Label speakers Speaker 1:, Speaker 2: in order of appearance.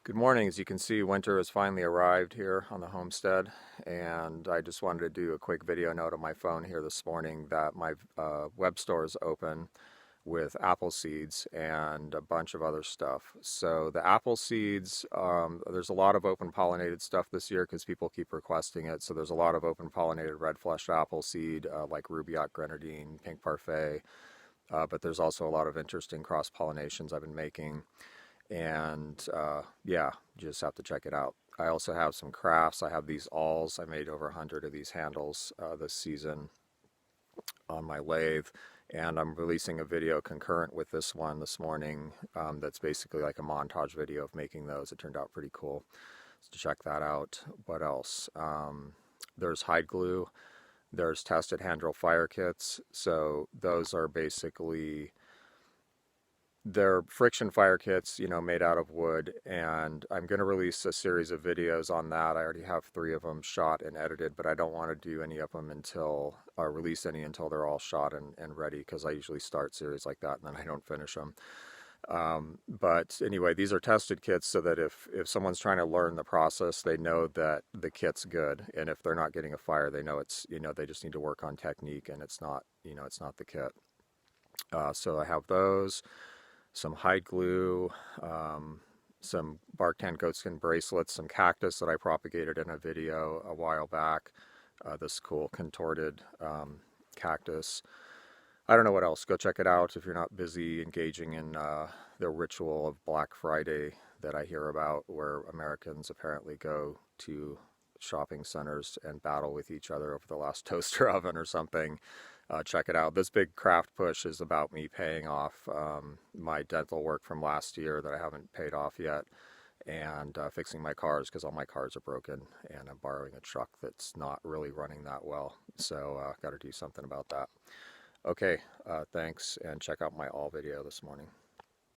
Speaker 1: Good morning. As you can see, winter has finally arrived here on the homestead, and I just wanted to do a quick video note on my phone here this morning that my web store is open with apple seeds and a bunch of other stuff. So the apple seeds, there's a lot of open pollinated stuff this year because people keep requesting it. So there's a lot of open pollinated red fleshed apple seed like Rubiac grenadine, pink parfait, but there's also a lot of interesting cross pollinations I've been making. And yeah, you just have to check it out. I also have some crafts. I have these awls. I made over 100 of these handles this season on my lathe, and I'm releasing a video concurrent with this one this morning that's basically like a montage video of making those. It turned out pretty cool, so check that out. What else? There's hide glue. There's tested hand drill fire kits. So those are basically, they're friction fire kits, made out of wood, and I'm going to release a series of videos on that. I already have 3 of them shot and edited, but I don't want to do any of them or release any until they're all shot and ready, because I usually start series like that and then I don't finish them. But anyway, these are tested kits so that if someone's trying to learn the process, they know that the kit's good, and if they're not getting a fire, they know they just need to work on technique, and it's not the kit. So I have those. Some hide glue, some bark tan goatskin bracelets, some cactus that I propagated in a video a while back. This cool contorted cactus. I don't know what else. Go check it out if you're not busy engaging in the ritual of Black Friday that I hear about, where Americans apparently go to shopping centers and battle with each other over the last toaster oven or something. Check it out. This big craft push is about me paying off my dental work from last year that I haven't paid off yet, and fixing my cars, because all my cars are broken, and I'm borrowing a truck that's not really running that well. So got to do something about that. Okay, thanks, and check out my all video this morning.